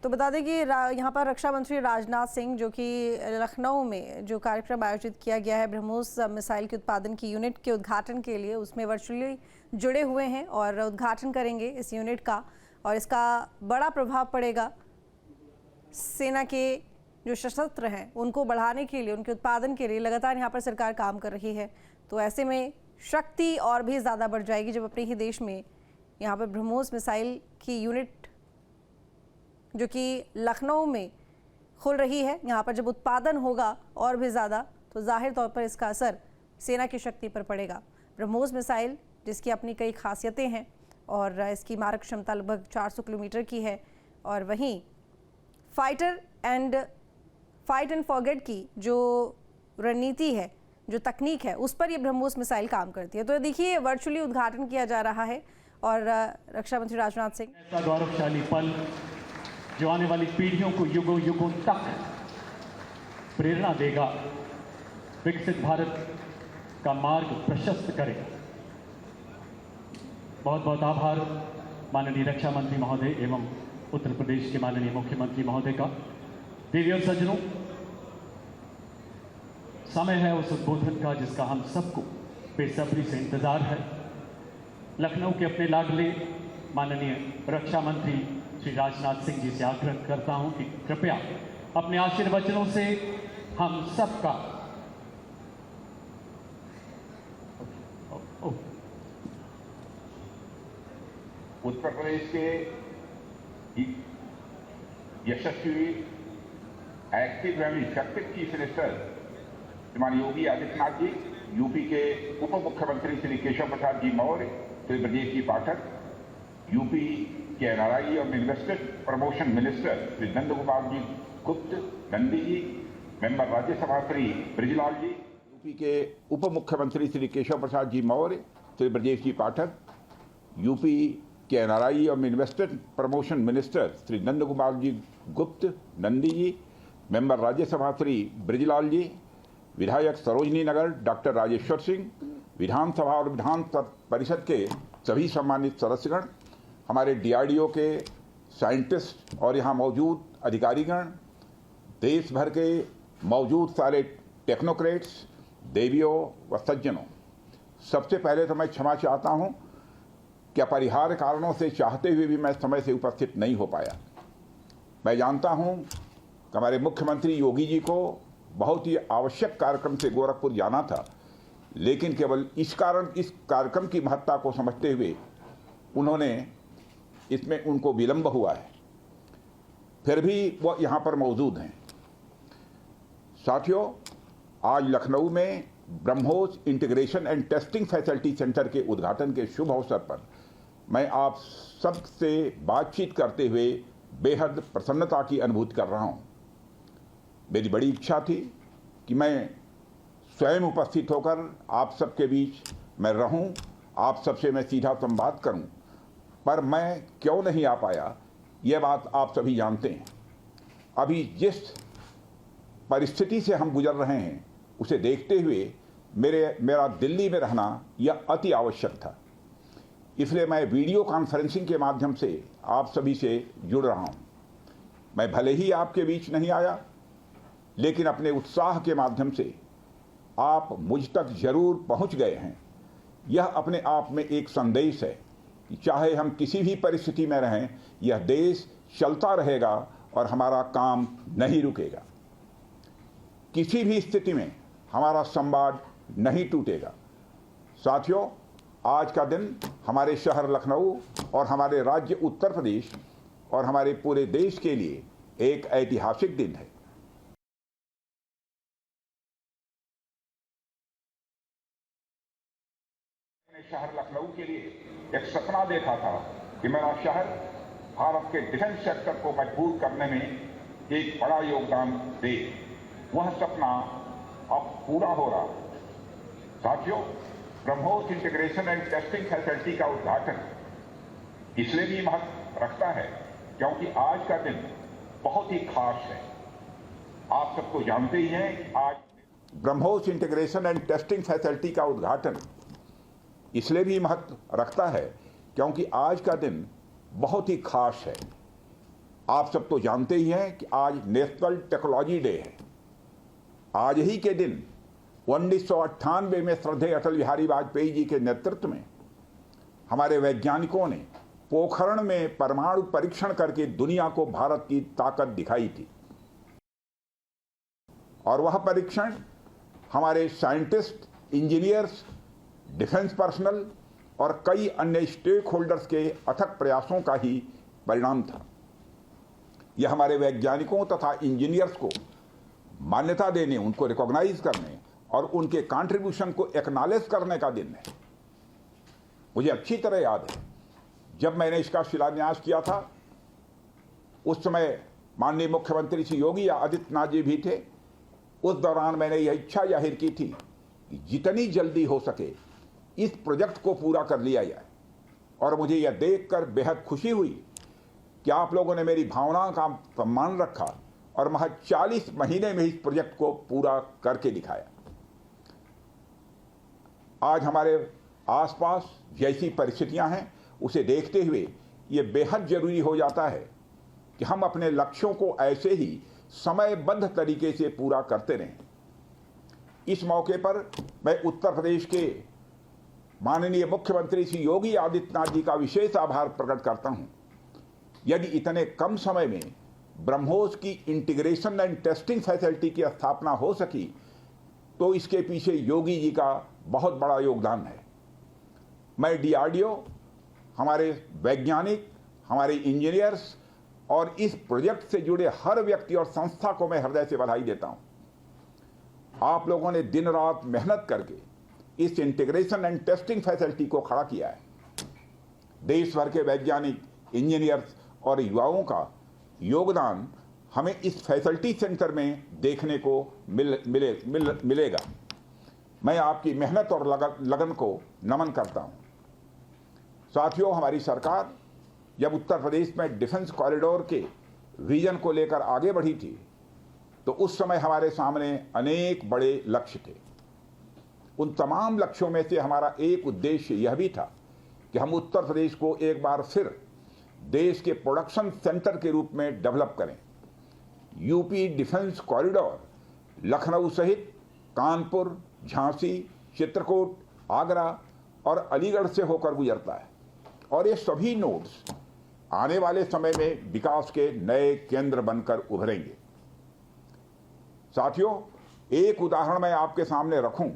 तो बता दें कि यहाँ पर रक्षा मंत्री राजनाथ सिंह जो कि लखनऊ में जो कार्यक्रम आयोजित किया गया है ब्रह्मोस मिसाइल के उत्पादन की यूनिट के उद्घाटन के लिए, उसमें वर्चुअली जुड़े हुए हैं और उद्घाटन करेंगे इस यूनिट का। और इसका बड़ा प्रभाव पड़ेगा सेना के जो सशस्त्र हैं उनको बढ़ाने के लिए, उनके उत्पादन के लिए लगातार यहाँ पर सरकार काम कर रही है। तो ऐसे में शक्ति और भी ज़्यादा बढ़ जाएगी जब अपने ही देश में यहाँ पर ब्रह्मोस मिसाइल की यूनिट जो कि लखनऊ में खुल रही है, यहाँ पर जब उत्पादन होगा और भी ज़्यादा, तो जाहिर तौर पर इसका असर सेना की शक्ति पर पड़ेगा। ब्रह्मोस मिसाइल जिसकी अपनी कई खासियतें हैं और इसकी मारक क्षमता लगभग 400 किलोमीटर की है, और वहीं फाइट एंड फॉरगेट की जो रणनीति है, जो तकनीक है, उस पर ये ब्रह्मोस मिसाइल काम करती है। तो देखिए वर्चुअली उद्घाटन किया जा रहा है और रक्षा मंत्री राजनाथ सिंह ऐसा गौरवशाली पल जो आने वाली पीढ़ियों को युगों युगों तक प्रेरणा देगा, विकसित भारत का मार्ग प्रशस्त करेगा। बहुत बहुत आभार माननीय रक्षा मंत्री महोदय एवं उत्तर प्रदेश के माननीय मुख्यमंत्री महोदय का। देवी और सज्जनों, समय है उस उद्बोधन का जिसका हम सबको बेसब्री से इंतजार है। लखनऊ के अपने लाडले माननीय रक्षा मंत्री श्री राजनाथ सिंह जी से आग्रह करता हूं कि कृपया अपने आशीर्वचनों से हम सबका उत्तर प्रदेश के यशस्वी एक्टिव एवं इफेक्टिव चीफ मिनिस्टर श्रीमान योगी आदित्यनाथ जी, यूपी के उप मुख्यमंत्री श्री केशव प्रसाद जी मौर्य, श्री ब्रजेश जी पाठक, यूपी के एनआरआई और investment promotion minister Shri Nand Gopal ji गुप्त नंदी जी, मेंबर राज्यसभा श्री ब्रिजलाल जी, यूपी के उप मुख्यमंत्री श्री केशव प्रसाद जी मौर्य, श्री ब्रजेश जी पाठक, यूपी के एनआरआई और investment promotion minister Shri Nand Gopal ji गुप्त नंदी जी, मेंबर राज्यसभा श्री ब्रिजलाल जी, विधायक सरोजनी नगर डॉक्टर राजेश्वर सिंह, विधानसभा और विधान परिषद के सभी सम्मानित सदस्यगण, हमारे डीआरडीओ के साइंटिस्ट और यहाँ मौजूद अधिकारीगण, देश भर के मौजूद सारे टेक्नोक्रेट्स, देवियों व सज्जनों, सबसे पहले तो मैं क्षमा चाहता हूँ कि अपरिहार्य कारणों से चाहते हुए भी मैं समय से उपस्थित नहीं हो पाया। मैं जानता हूँ कि हमारे मुख्यमंत्री योगी जी को बहुत ही आवश्यक कार्यक्रम से गोरखपुर जाना था, लेकिन केवल इस कार्यक्रम की महत्ता को समझते हुए इसमें उनको विलंब हुआ है, फिर भी वो यहाँ पर मौजूद हैं। साथियों, आज लखनऊ में BrahMos integration and testing facility centre के उद्घाटन के शुभ अवसर पर मैं आप सब से बातचीत करते हुए बेहद प्रसन्नता की अनुभूति कर रहा हूँ। मेरी बड़ी इच्छा थी कि मैं स्वयं उपस्थित होकर आप सबके बीच मैं रहूं, आप सबसे मैं सीधा संवाद करूं, पर मैं क्यों नहीं आ पाया यह बात आप सभी जानते हैं। अभी जिस परिस्थिति से हम गुजर रहे हैं उसे देखते हुए मेरा दिल्ली में रहना यह अति आवश्यक था। इसलिए मैं वीडियो कॉन्फ्रेंसिंग के माध्यम से आप सभी से जुड़ रहा हूं। मैं भले ही आपके बीच नहीं आया, लेकिन अपने उत्साह के माध्यम से आप मुझ तक जरूर पहुंच गए हैं। यह अपने आप में एक संदेश है कि चाहे हम किसी भी परिस्थिति में रहें, यह देश चलता रहेगा और हमारा काम नहीं रुकेगा। किसी भी स्थिति में हमारा संवाद नहीं टूटेगा। साथियों, आज का दिन हमारे शहर लखनऊ और हमारे राज्य उत्तर प्रदेश और हमारे पूरे देश के लिए एक ऐतिहासिक दिन है। शहर लखनऊ के लिए एक सपना देखा था कि मेरा शहर भारत के डिफेंस सेक्टर को मजबूत करने में एक बड़ा योगदान दे। वह सपना अब पूरा हो रहा। साथियों, BrahMos integration and testing facility का उद्घाटन इसलिए भी महत्व रखता है क्योंकि आज का दिन बहुत ही खास है। आप सबको जानते ही हैं, आज BrahMos integration and testing facility का उद्घाटन इसलिए भी महत्व रखता है क्योंकि आज का दिन बहुत ही खास है। आप सब तो जानते ही हैं कि आज नेशनल टेक्नोलॉजी डे है। आज ही के दिन 1998 में श्रद्धेय अटल बिहारी वाजपेयी जी के नेतृत्व में हमारे वैज्ञानिकों ने पोखरण में परमाणु परीक्षण करके दुनिया को भारत की ताकत दिखाई थी। और वह परीक्षण हमारे साइंटिस्ट, इंजीनियर्स, डिफेंस पर्सनल और कई अन्य स्टेक होल्डर्स के अथक प्रयासों का ही परिणाम था। यह हमारे वैज्ञानिकों तथा इंजीनियर्स को मान्यता देने, उनको रिकॉग्नाइज करने और उनके कंट्रीब्यूशन को एक्नॉलेज करने का दिन है। मुझे अच्छी तरह याद है, जब मैंने इसका शिलान्यास किया था, उस समय माननीय मुख्यमंत्री श्री योगी आदित्यनाथ जी भी थे। उस दौरान मैंने यह इच्छा जाहिर की थी कि जितनी जल्दी हो सके इस प्रोजेक्ट को पूरा कर लिया जाए। और मुझे यह देखकर बेहद खुशी हुई कि आप लोगों ने मेरी भावनाओं का सम्मान रखा और महज 40 महीने में इस प्रोजेक्ट को पूरा करके दिखाया। आज हमारे आसपास जैसी परिस्थितियां हैं, उसे देखते हुए ये बेहद जरूरी हो जाता है कि हम अपने लक्ष्यों को ऐसे ही समयबद्ध तरीके से पूरा करते रहें। इस मौके पर मैं उत्तर प्रदेश के माननीय मुख्यमंत्री श्री योगी आदित्यनाथ जी का विशेष आभार प्रकट करता हूं। यदि इतने कम समय में ब्रह्मोस की इंटीग्रेशन एंड टेस्टिंग फैसिलिटी की स्थापना हो सकी, तो इसके पीछे योगी जी का बहुत बड़ा योगदान है। मैं DRDO, हमारे वैज्ञानिक, हमारे इंजीनियर्स और इस प्रोजेक्ट से जुड़े हर व्यक्ति और संस्था को मैं हृदय से बधाई देता हूं। आप लोगों ने दिन रात मेहनत करके इस इंटीग्रेशन एंड टेस्टिंग फैसिलिटी को खड़ा किया है। देश भर के वैज्ञानिक, इंजीनियर्स और युवाओं का योगदान हमें इस फैसिलिटी सेंटर में देखने को मिलेगा। मैं आपकी मेहनत और लगन को नमन करता हूं। साथियों, हमारी सरकार जब उत्तर प्रदेश में डिफेंस कॉरिडोर के विजन को लेकर आगे बढ़ी थी, तो उस समय हमारे सामने अनेक बड़े लक्ष्य थे। उन तमाम लक्ष्यों में से हमारा एक उद्देश्य यह भी था कि हम उत्तर प्रदेश को एक बार फिर देश के प्रोडक्शन सेंटर के रूप में डेवलप करें। यूपी डिफेंस कॉरिडोर लखनऊ सहित कानपुर, झांसी, चित्रकूट, आगरा और अलीगढ़ से होकर गुजरता है और ये सभी नोड्स आने वाले समय में विकास के नए केंद्र बनकर उभरेंगे। साथियों, एक उदाहरण मैं आपके सामने रखूं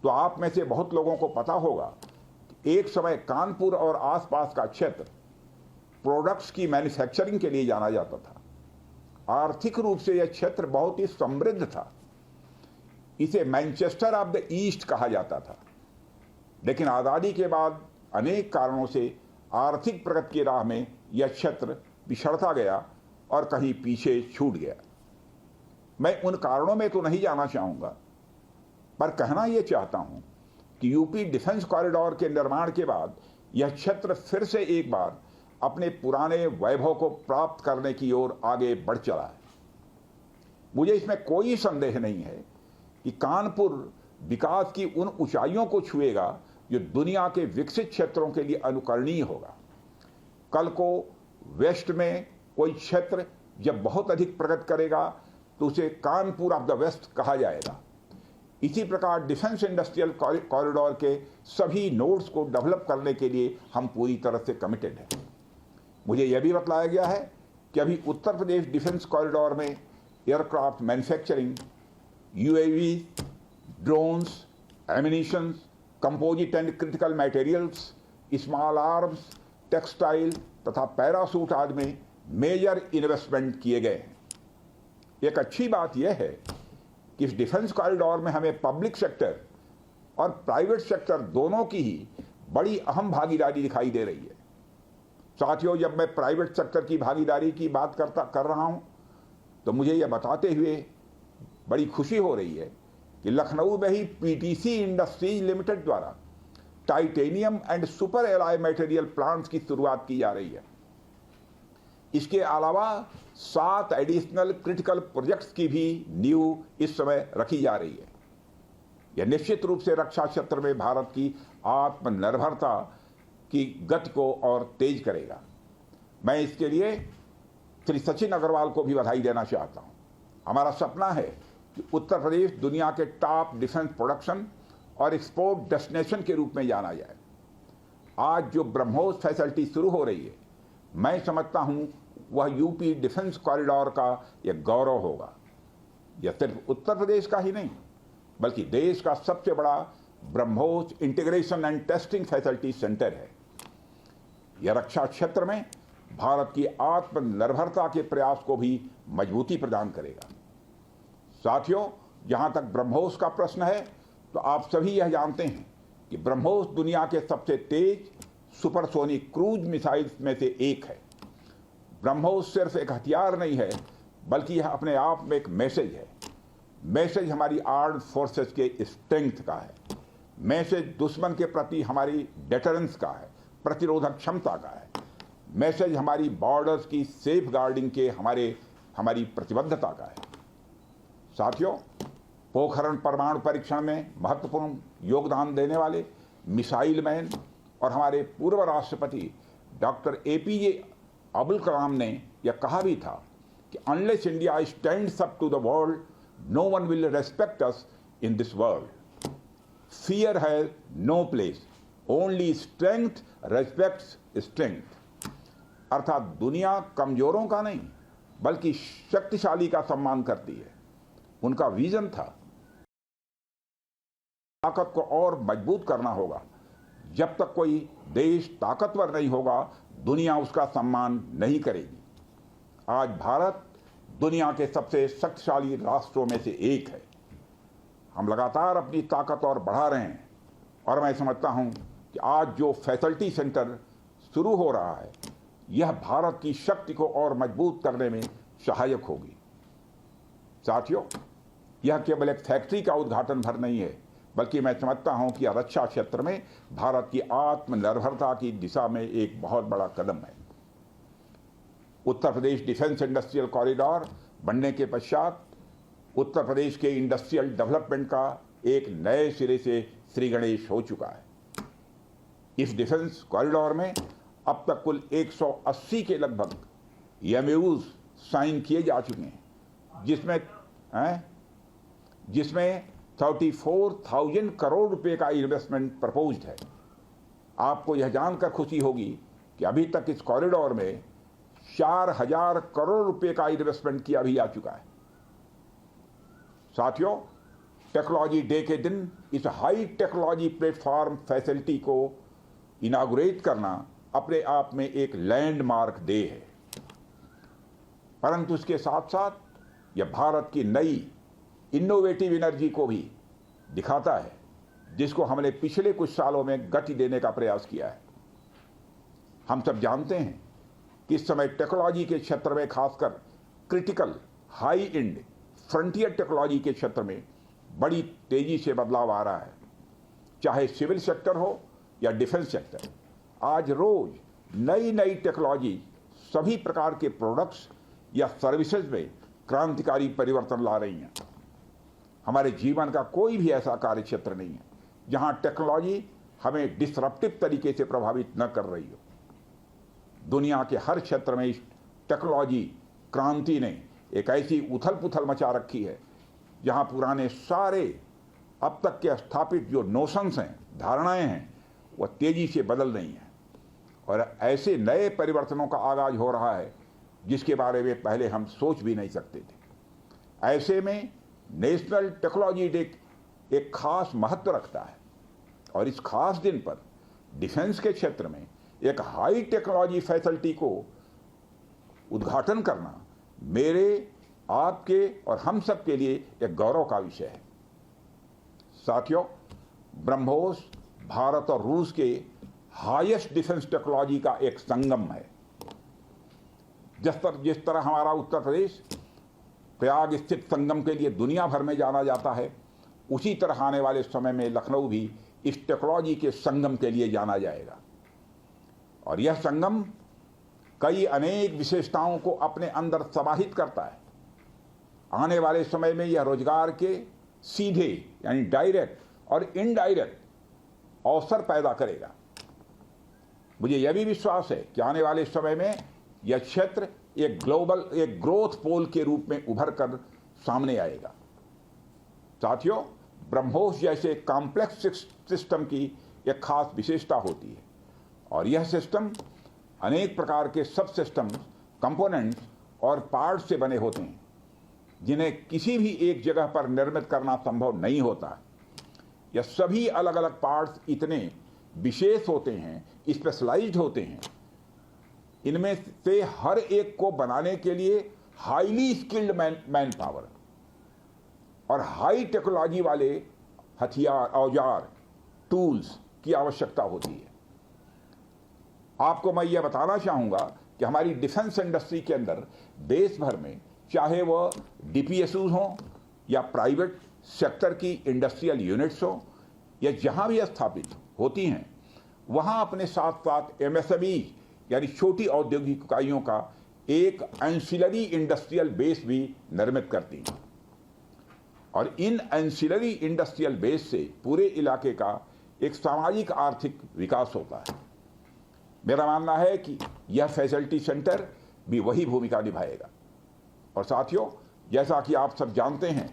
तो आप में से बहुत लोगों को पता होगा कि एक समय कानपुर और आसपास का क्षेत्र प्रोडक्ट्स की मैन्युफैक्चरिंग के लिए जाना जाता था। आर्थिक रूप से यह क्षेत्र बहुत ही समृद्ध था। इसे मैनचेस्टर ऑफ द ईस्ट कहा जाता था। लेकिन आज़ादी के बाद अनेक कारणों से आर्थिक प्रगति की राह में यह क्षेत्र पिछड़ता गया और कहीं पीछे छूट गया। मैं उन कारणों में तो नहीं जाना चाहूँगा, पर कहना यह चाहता हूँ कि यूपी डिफेंस कॉरिडोर के निर्माण के बाद यह क्षेत्र फिर से एक बार अपने पुराने वैभव को प्राप्त करने की ओर आगे बढ़ चला है। मुझे इसमें कोई संदेह नहीं है कि कानपुर विकास की उन ऊंचाइयों को छुएगा जो दुनिया के विकसित क्षेत्रों के लिए अनुकरणीय होगा। कल को वेस्ट में कोई क्षेत्र जब बहुत अधिक प्रगति करेगा तो उसे कानपुर ऑफ द वेस्ट कहा जाएगा। इसी प्रकार डिफेंस इंडस्ट्रियल कॉरिडोर के सभी नोड्स को डेवलप करने के लिए हम पूरी तरह से कमिटेड हैं। मुझे यह भी बतलाया गया है कि अभी उत्तर प्रदेश डिफेंस कॉरिडोर में aircraft manufacturing, UAV, drones, ammunitions, composite and critical materials, small arms, textile तथा पैरासूट आदि में मेजर इन्वेस्टमेंट किए गए हैं। एक अच्छी बात यह है कि इस डिफेंस कॉरिडोर में हमें पब्लिक सेक्टर और प्राइवेट सेक्टर दोनों की ही बड़ी अहम भागीदारी दिखाई दे रही है। साथियों, जब मैं प्राइवेट सेक्टर की भागीदारी की बात कर रहा हूं, तो मुझे यह बताते हुए बड़ी खुशी हो रही है कि लखनऊ में ही PTC इंडस्ट्रीज लिमिटेड द्वारा titanium and super alloy material plants की शुरुआत की जा रही है। इसके अलावा 7 एडिशनल क्रिटिकल प्रोजेक्ट्स की भी नींव इस समय रखी जा रही है। यह निश्चित रूप से रक्षा क्षेत्र में भारत की आत्मनिर्भरता की गति को और तेज करेगा। मैं इसके लिए श्री सचिन अग्रवाल को भी बधाई देना चाहता हूं। हमारा सपना है कि उत्तर प्रदेश दुनिया के टॉप डिफेंस प्रोडक्शन और एक्सपोर्ट डेस्टिनेशन के रूप में जाना जाए। आज जो ब्रह्मोस फैसिलिटी शुरू हो रही है, मैं समझता हूं वह यूपी डिफेंस कॉरिडोर का एक गौरव होगा। यह सिर्फ उत्तर प्रदेश का ही नहीं, बल्कि देश का सबसे बड़ा BrahMos integration and testing facility centre है। यह रक्षा क्षेत्र में भारत की आत्मनिर्भरता के प्रयास को भी मजबूती प्रदान करेगा। साथियों, जहां तक ब्रह्मोस का प्रश्न है, तो आप सभी यह जानते हैं कि ब्रह्मोस दुनिया के सबसे तेज सुपरसोनिक क्रूज मिसाइल्स में से एक है। ब्रह्मोस सिर्फ एक हथियार नहीं है, बल्कि यह अपने आप में एक मैसेज है। मैसेज हमारी आर्म्ड फोर्सेस के स्ट्रेंथ का है। मैसेज दुश्मन के प्रति हमारी डेटरेंस का है, प्रतिरोधक क्षमता का है। मैसेज हमारी बॉर्डर्स की सेफ गार्डिंग के हमारी प्रतिबद्धता का है। साथियों, पोखरण परमाणु परीक्षण में महत्वपूर्ण योगदान देने वाले मिसाइल मैन और हमारे पूर्व राष्ट्रपति डॉक्टर APJ अब्दुल कलाम ने यह कहा भी था कि unless India stands up to the world, no one will respect us in this world. Fear has no place, only strength respects strength. अर्थात दुनिया कमजोरों का नहीं, बल्कि शक्तिशाली का सम्मान करती है। उनका विजन था ताकत को और मजबूत करना होगा। जब तक कोई देश ताकतवर नहीं होगा, दुनिया उसका सम्मान नहीं करेगी। आज भारत दुनिया के सबसे शक्तिशाली राष्ट्रों में से एक है। हम लगातार अपनी ताकत और बढ़ा रहे हैं, और मैं समझता हूं कि आज जो फैसिलिटी सेंटर शुरू हो रहा है, यह भारत की शक्ति को और मजबूत करने में सहायक होगी। साथियों, यह केवल एक फैक्ट्री का उद्घाटन भर नहीं है, बल्कि मैं समझता हूं कि रक्षा क्षेत्र में भारत की आत्मनिर्भरता की दिशा में एक बहुत बड़ा कदम है। उत्तर प्रदेश डिफेंस इंडस्ट्रियल कॉरिडोर बनने के पश्चात उत्तर प्रदेश के इंडस्ट्रियल डेवलपमेंट का एक नए सिरे से श्री गणेश हो चुका है। इस डिफेंस कॉरिडोर में अब तक कुल 180 के लगभग MOUs साइन किए जा चुके हैं, जिसमें 34,000 करोड़ रुपए का इन्वेस्टमेंट प्रपोज्ड है। आपको यह जानकर खुशी होगी कि अभी तक इस कॉरिडोर में 4,000 करोड़ रुपए का इन्वेस्टमेंट किया भी जा चुका है। साथियों, टेक्नोलॉजी डे के दिन इस हाई टेक्नोलॉजी प्लेटफॉर्म फैसिलिटी को इनागुरेट करना अपने आप में एक लैंडमार्क डे है, परंतु इसके साथ साथ यह भारत की नई इनोवेटिव एनर्जी को भी दिखाता है, जिसको हमने पिछले कुछ सालों में गति देने का प्रयास किया है। हम सब जानते हैं कि इस समय टेक्नोलॉजी के क्षेत्र में, खासकर critical high and frontier technology के क्षेत्र में बड़ी तेजी से बदलाव आ रहा है। चाहे सिविल सेक्टर हो या डिफेंस सेक्टर, आज रोज नई नई टेक्नोलॉजी सभी प्रकार के प्रोडक्ट्स या सर्विसेज में क्रांतिकारी परिवर्तन ला रही हैं। हमारे जीवन का कोई भी ऐसा कार्य क्षेत्र नहीं है जहां टेक्नोलॉजी हमें डिसरप्टिव तरीके से प्रभावित न कर रही हो। दुनिया के हर क्षेत्र में इस टेक्नोलॉजी क्रांति ने एक ऐसी उथल पुथल मचा रखी है जहां पुराने सारे अब तक के स्थापित जो नोशंस हैं, धारणाएं हैं, वह तेजी से बदल रही हैं, और ऐसे नए परिवर्तनों का आगाज हो रहा है जिसके बारे में पहले हम सोच भी नहीं सकते थे। ऐसे में नेशनल टेक्नोलॉजी डे एक खास महत्व रखता है, और इस खास दिन पर डिफेंस के क्षेत्र में एक हाई टेक्नोलॉजी फैसिलिटी को उद्घाटन करना मेरे, आपके और हम सब के लिए एक गौरव का विषय है। साथियों, ब्रह्मोस भारत और रूस के हाईएस्ट डिफेंस टेक्नोलॉजी का एक संगम है। जिस तरह हमारा उत्तर प्रदेश प्रयाग स्थित संगम के लिए दुनिया भर में जाना जाता है, उसी तरह आने वाले समय में लखनऊ भी इस टेक्नोलॉजी के संगम के लिए जाना जाएगा। और यह संगम कई अनेक विशेषताओं को अपने अंदर समाहित करता है। आने वाले समय में यह रोजगार के सीधे यानी डायरेक्ट और इनडायरेक्ट अवसर पैदा करेगा। मुझे यह भी विश्वास है कि आने वाले समय में यह क्षेत्र एक ग्रोथ पोल के रूप में उभर कर सामने आएगा। साथियों, ब्रह्मोस जैसे कॉम्प्लेक्स सिस्टम की एक खास विशेषता होती है और यह सिस्टम अनेक प्रकार के सब सिस्टम, कंपोनेंट्स और पार्ट्स से बने होते हैं जिन्हें किसी भी एक जगह पर निर्मित करना संभव नहीं होता। यह सभी अलग अलग पार्ट्स इतने विशेष होते हैं, स्पेशलाइज्ड होते हैं, इनमें से हर एक को बनाने के लिए हाईली स्किल्ड मैन पावर और हाई टेक्नोलॉजी वाले हथियार, औजार, टूल्स की आवश्यकता होती है। आपको मैं यह बताना चाहूँगा कि हमारी डिफेंस इंडस्ट्री के अंदर देश भर में, चाहे वह डीपीएसयू हों या प्राइवेट सेक्टर की इंडस्ट्रियल यूनिट्स हों या जहाँ भी स्थापित होती हैं, वहाँ अपने साथ साथ एमएसएमई यानी छोटी औद्योगिक इकाइयों का एक एंसिलरी इंडस्ट्रियल बेस भी निर्मित करती हैं और इन एंसिलरी इंडस्ट्रियल बेस से पूरे इलाके का एक सामाजिक आर्थिक विकास होता है। मेरा मानना है कि यह फैसिलिटी सेंटर भी वही भूमिका निभाएगा। और साथियों, जैसा कि आप सब जानते हैं,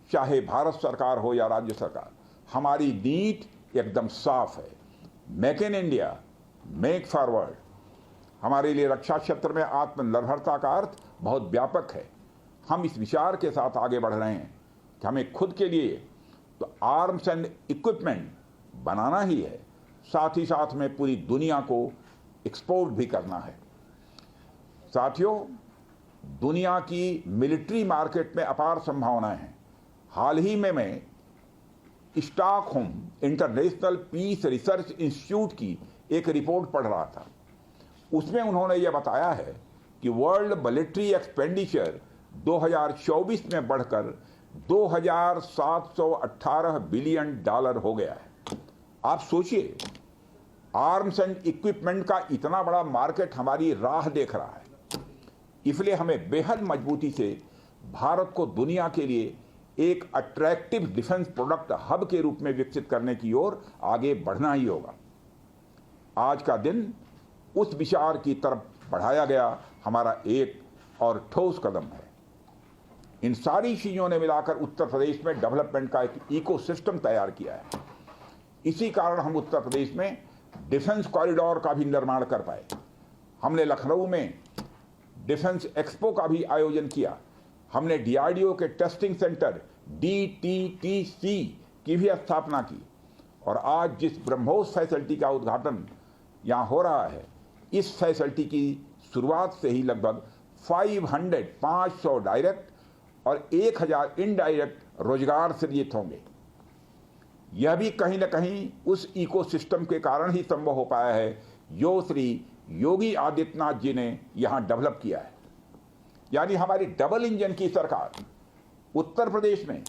चाहे भारत सरकार हो या राज्य सरकार, हमारी नीति एकदम साफ है। Make in India, make forward. हमारे लिए रक्षा क्षेत्र में आत्मनिर्भरता का अर्थ बहुत व्यापक है। हम इस विचार के साथ आगे बढ़ रहे हैं कि हमें खुद के लिए तो आर्म्स एंड इक्विपमेंट बनाना ही है, साथ ही साथ में पूरी दुनिया को एक्सपोर्ट भी करना है। साथियों, दुनिया की मिलिट्री मार्केट में अपार संभावनाएं हैं। हाल ही में मैं Stockholm international peace research institute की एक रिपोर्ट पढ़ रहा था। उसमें उन्होंने यह बताया है कि वर्ल्ड मिलिट्री एक्सपेंडिचर 2024 में बढ़कर $2,718 बिलियन हो गया है। आप सोचिए, आर्म्स एंड इक्विपमेंट का इतना बड़ा मार्केट हमारी राह देख रहा है। इसलिए हमें बेहद मजबूती से भारत को दुनिया के लिए एक अट्रैक्टिव डिफेंस प्रोडक्ट हब के रूप में विकसित करने की ओर आगे बढ़ना ही होगा। आज का दिन उस विचार की तरफ बढ़ाया गया हमारा एक और ठोस कदम है। इन सारी चीजों ने मिलाकर उत्तर प्रदेश में डेवलपमेंट का एक इकोसिस्टम तैयार किया है। इसी कारण हम उत्तर प्रदेश में डिफेंस कॉरिडोर का भी निर्माण कर पाए। हमने लखनऊ में डिफेंस एक्सपो का भी आयोजन किया। हमने डीआरडीओ के टेस्टिंग सेंटर DTTC की भी स्थापना की और आज जिस ब्रह्मोस फैसिलिटी का उद्घाटन यहाँ हो रहा है, इस फैसिलिटी की शुरुआत से ही लगभग 500 डायरेक्ट और 1000 इनडायरेक्ट रोजगार सृजित होंगे। यह भी कहीं न कहीं उस इकोसिस्टम के कारण ही संभव हो पाया है जो श्री योगी आदित्यनाथ जी ने यहाँ डेवलप किया है। यानी हमारी डबल इंजन की सरकार उत्तर प्रदेश में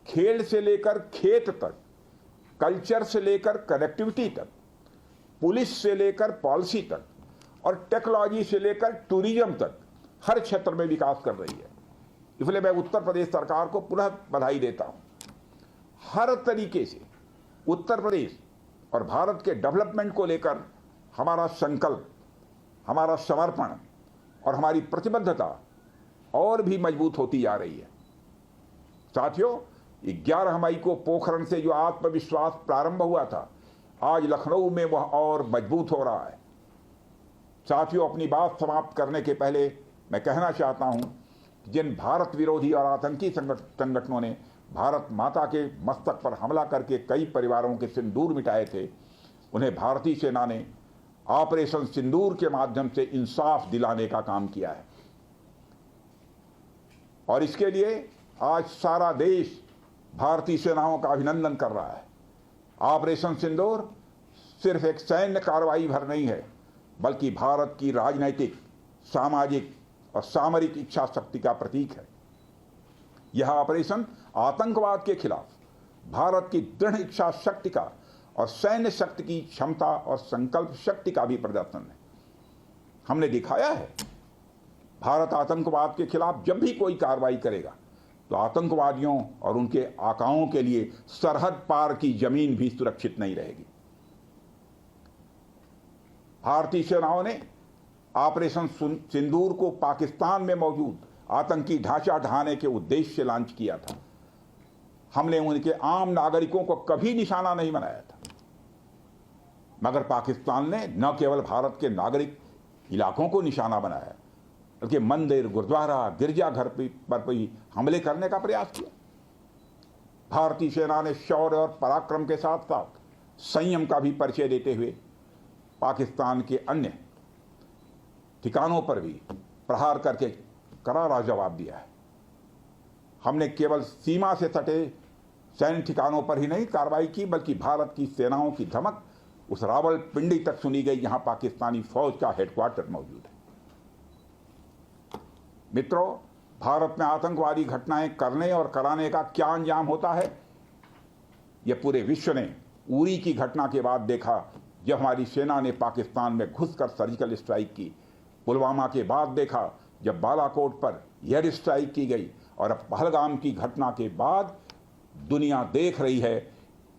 खेल से लेकर खेत तक, कल्चर से लेकर कनेक्टिविटी तक, पुलिस से लेकर पॉलिसी तक और टेक्नोलॉजी से लेकर टूरिज्म तक हर क्षेत्र में विकास कर रही है। इसलिए मैं उत्तर प्रदेश सरकार को पुनः बधाई देता हूं। हर तरीके से उत्तर प्रदेश और भारत के डेवलपमेंट को लेकर हमारा संकल्प, हमारा समर्पण और हमारी प्रतिबद्धता और भी मजबूत होती जा रही है। साथियों, 11 मई को पोखरण से जो आत्मविश्वास प्रारंभ हुआ था, आज लखनऊ में वह और मजबूत हो रहा है। साथियों, अपनी बात समाप्त करने के पहले मैं कहना चाहता हूं कि जिन भारत विरोधी और आतंकी संगठनों ने भारत माता के मस्तक पर हमला करके कई परिवारों के सिंदूर मिटाए थे, उन्हें भारतीय सेना ने ऑपरेशन सिंदूर के माध्यम से इंसाफ दिलाने का काम किया है और इसके लिए आज सारा देश भारतीय सेनाओं का अभिनंदन कर रहा है। ऑपरेशन सिंदूर सिर्फ एक सैन्य कार्रवाई भर नहीं है, बल्कि भारत की राजनैतिक, सामाजिक और सामरिक इच्छा शक्ति का प्रतीक है। यह ऑपरेशन आतंकवाद के खिलाफ भारत की दृढ़ इच्छा शक्ति का और सैन्य शक्ति की क्षमता और संकल्प शक्ति का भी प्रदर्शन है। हमने दिखाया है, भारत आतंकवाद के खिलाफ जब भी कोई कार्रवाई करेगा तो आतंकवादियों और उनके आकाओं के लिए सरहद पार की जमीन भी सुरक्षित नहीं रहेगी। भारतीय सेनाओं ने ऑपरेशन सिंदूर को पाकिस्तान में मौजूद आतंकी ढांचा ढहाने के उद्देश्य से लॉन्च किया था। हमने उनके आम नागरिकों को कभी निशाना नहीं बनाया था, मगर पाकिस्तान ने न केवल भारत के नागरिक इलाकों को निशाना बनाया, बल्कि मंदिर, गुरुद्वारा, गिरजाघर पर भी हमले करने का प्रयास किया। भारतीय सेना ने शौर्य और पराक्रम के साथ साथ संयम का भी परिचय देते हुए पाकिस्तान के अन्य ठिकानों पर भी प्रहार करके करारा जवाब दिया है। हमने केवल सीमा से सटे सैन्य ठिकानों पर ही नहीं कार्रवाई की, बल्कि भारत की सेनाओं की धमक उस रावलपिंडी तक सुनी गई जहां पाकिस्तानी फौज का हेडक्वार्टर मौजूद है। मित्रों, भारत में आतंकवादी घटनाएं करने और कराने का क्या अंजाम होता है, यह पूरे विश्व ने उरी की घटना के बाद देखा, जब हमारी सेना ने पाकिस्तान में घुसकर सर्जिकल स्ट्राइक की। पुलवामा के बाद देखा, जब बालाकोट पर एयर स्ट्राइक की गई, और अब पहलगाम की घटना के बाद दुनिया देख रही है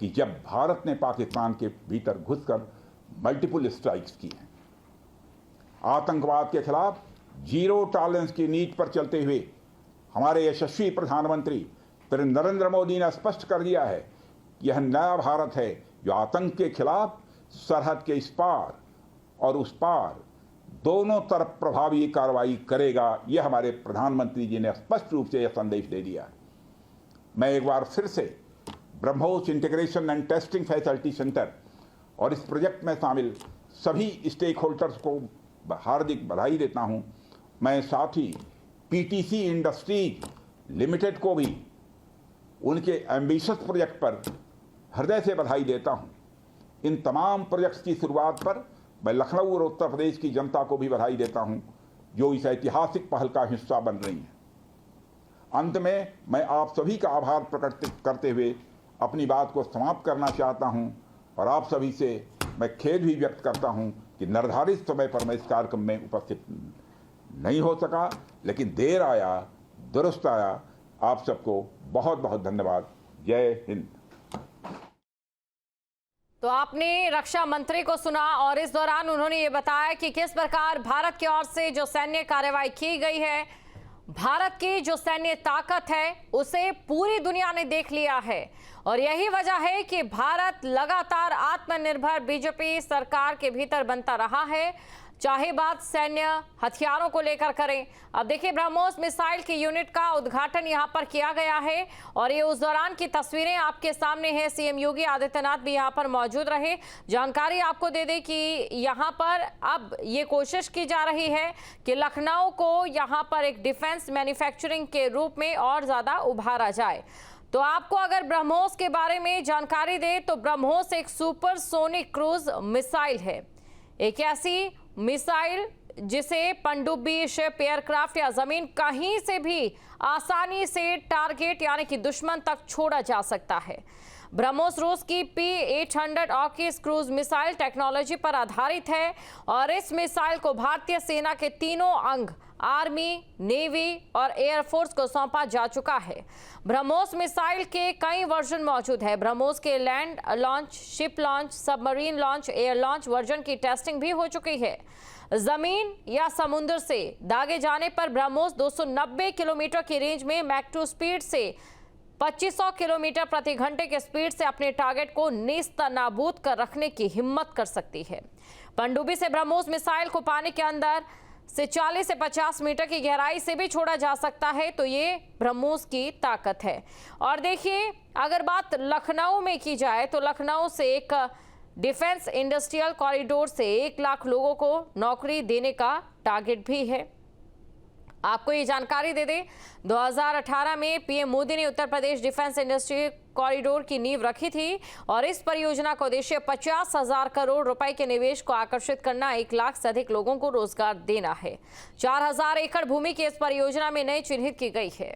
कि जब भारत ने पाकिस्तान के भीतर घुसकर मल्टीपल स्ट्राइक्स की हैं। आतंकवाद के खिलाफ जीरो टॉलरेंस की नीति पर चलते हुए हमारे यशस्वी प्रधानमंत्री श्री नरेंद्र मोदी ने स्पष्ट कर दिया है कि यह नया भारत है जो आतंक के खिलाफ सरहद के इस पार और उस पार दोनों तरफ प्रभावी कार्रवाई करेगा। यह हमारे प्रधानमंत्री जी ने स्पष्ट रूप से यह संदेश दे दिया है। मैं एक बार फिर से BrahMos integration and testing facility centre और इस प्रोजेक्ट में शामिल सभी स्टेक होल्डर्स को हार्दिक बधाई देता हूं। मैं साथ ही पीटीसी इंडस्ट्रीज लिमिटेड को भी उनके एम्बिशियस प्रोजेक्ट पर हृदय से बधाई देता हूं। इन तमाम प्रोजेक्ट्स की शुरुआत पर मैं लखनऊ और उत्तर प्रदेश की जनता को भी बधाई देता हूं, जो इस ऐतिहासिक पहल का हिस्सा बन रही है। अंत में मैं आप सभी का आभार प्रकट करते हुए अपनी बात को समाप्त करना चाहता हूं, और आप सभी से मैं खेद भी व्यक्त करता हूं कि निर्धारित समय पर मैं इस कार्यक्रम में उपस्थित नहीं हो सका, लेकिन देर आया दुरुस्त आया। आप सबको बहुत बहुत धन्यवाद। जय हिंद। तो आपने रक्षा मंत्री को सुना, और इस दौरान उन्होंने ये बताया कि किस प्रकार भारत की ओर से जो सैन्य कार्रवाई की गई है, भारत की जो सैन्य ताकत है उसे पूरी दुनिया ने देख लिया है, और यही वजह है कि भारत लगातार आत्मनिर्भर बीजेपी सरकार के भीतर बनता रहा है, चाहे बात सैन्य हथियारों को लेकर करें। अब देखिए, ब्रह्मोस मिसाइल की यूनिट का उद्घाटन यहां पर किया गया है, और ये उस दौरान की तस्वीरें आपके सामने हैं। सीएम योगी आदित्यनाथ भी यहां पर मौजूद रहे। जानकारी आपको दे दें कि यहां पर अब ये कोशिश की जा रही है कि लखनऊ को यहां पर एक डिफेंस मैन्युफैक्चरिंग के रूप में और ज्यादा उभारा जाए। तो आपको अगर ब्रह्मोस के बारे में जानकारी दे तो ब्रह्मोस एक सुपरसोनिक क्रूज मिसाइल है, एक ऐसी मिसाइल जिसे पनडुब्बी, शिप, एयरक्राफ्ट या जमीन कहीं से भी आसानी से टारगेट यानी कि दुश्मन तक छोड़ा जा सकता है। ब्रह्मोस रूस की P-800 ऑकिस क्रूज मिसाइल टेक्नोलॉजी पर आधारित है, और इस मिसाइल को भारतीय सेना के तीनों अंग आर्मी, नेवी और एयरफोर्स को सौंपा जा चुका है। ब्रह्मोस मिसाइल के कई वर्जन मौजूद है। ब्रह्मोस के land launch, ship launch, submarine launch, air launch version की टेस्टिंग भी हो चुकी है। जमीन या समुद्र से दागे जाने पर ब्रह्मोस 290 किलोमीटर की रेंज में मैक 2 स्पीड से 2500 किलोमीटर प्रति घंटे के स्पीड से अपने टारगेट को नेस्तनाबूद कर रखने की हिम्मत कर सकती है। पनडुब्बी से ब्रह्मोस मिसाइल को पानी के अंदर से 40 से 50 मीटर की गहराई से भी छोड़ा जा सकता है। तो ये ब्रह्मोस की ताकत है। और देखिए, अगर बात लखनऊ में की जाए तो लखनऊ से एक डिफेंस इंडस्ट्रियल कॉरिडोर से 1 लाख लोगों को नौकरी देने का टारगेट भी है। आपको ये जानकारी दे दें, 2018 में पीएम मोदी ने उत्तर प्रदेश डिफेंस इंडस्ट्री कॉरिडोर की नींव रखी थी, और इस परियोजना का उद्देश्य 50,000 करोड़ रुपए के निवेश को आकर्षित करना, 1 लाख से अधिक लोगों को रोजगार देना है। 4,000 एकड़ भूमि की इस परियोजना में नई चिन्हित की गई है।